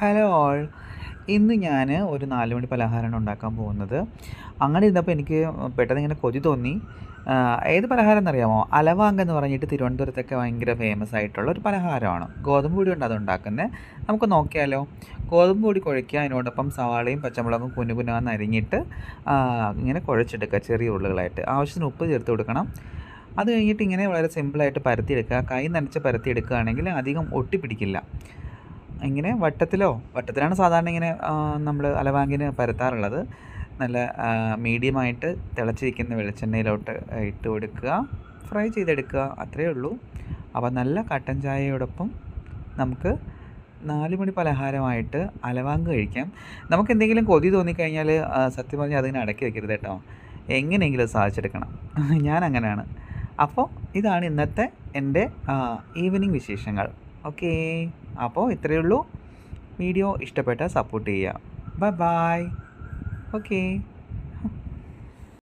Hello all. ഇന്ന് ഞാൻ ഒരു 4 മണി പലഹാരമാണ് ഉണ്ടാക്കാൻ പോകുന്നത്. അങ്ങനെ ഇരുന്നപ്പോൾ എനിക്ക് പെട്ടെന്ന് ഇങ്ങനെ കൊതി തോന്നി. ഏത് പലഹാരം എന്നറിയാമോ? അലവാങ്ക് എന്ന് പറഞ്ഞിട്ട് തിരുവനന്തപുരത്തൊക്കെ ഭയങ്കര ഫേമസ് ആയിട്ടുള്ള ഒരു പലഹാരമാണ്. ഗോതമ്പ് പൊടി കൊണ്ട് അതുണ്ടാക്കുന്നത്. നമുക്ക് നോക്കിയാലോ? ഗോതമ്പ് പൊടി കുഴയ്ക്കുക, അതിനോടൊപ്പം സവാളയും പച്ചമുളകും കുനു കുനാന്ന് അരിഞ്ഞിട്ട് ഇങ്ങനെ കുഴച്ചെടുക്കുക ചെറിയ ഉരുളകളായിട്ട്. ആവശ്യത്തിന് ഉപ്പ് ചേർത്ത് കൊടുക്കണം. അത് കഴിഞ്ഞിട്ട് ഇങ്ങനെ വളരെ സിമ്പിളായിട്ട് പരത്തിയെടുക്കുക. കൈ നനച്ച് പരത്തിയെടുക്കുകയാണെങ്കിൽ അധികം ഒട്ടിപ്പിടിക്കില്ല. ഇങ്ങനെ വട്ടത്തിലാണ് സാധാരണ ഇങ്ങനെ നമ്മൾ അലവാങ്കിന് പരത്താറുള്ളത്. നല്ല മീഡിയമായിട്ട് തിളച്ചിരിക്കുന്ന വെളിച്ചെണ്ണയിലോട്ട് ഇട്ട് കൊടുക്കുക, ഫ്രൈ ചെയ്തെടുക്കുക, അത്രയേ ഉള്ളൂ. അപ്പോൾ നല്ല കട്ടൻ ചായയോടൊപ്പം നമുക്ക് 4 മണി പലഹാരമായിട്ട് അലവാങ്ക് കഴിക്കാം. നമുക്കെന്തെങ്കിലും കൊതി തോന്നിക്കഴിഞ്ഞാൽ സത്യം പറഞ്ഞാൽ അതിങ്ങനെ അടക്കി വെക്കരുത് കേട്ടോ. എങ്ങനെയെങ്കിലും അത് സാധിച്ചെടുക്കണം. ഞാനങ്ങനെയാണ്. അപ്പോൾ ഇതാണ് ഇന്നത്തെ എൻ്റെ ഈവനിങ് വിശേഷങ്ങൾ. ഓക്കേ. അപ്പോൾ ഇത്രയേ ഉള്ളൂ. വീഡിയോ ഇഷ്ടപ്പെട്ടാൽ സപ്പോർട്ട് ചെയ്യുക. Bye bye. ഓക്കേ.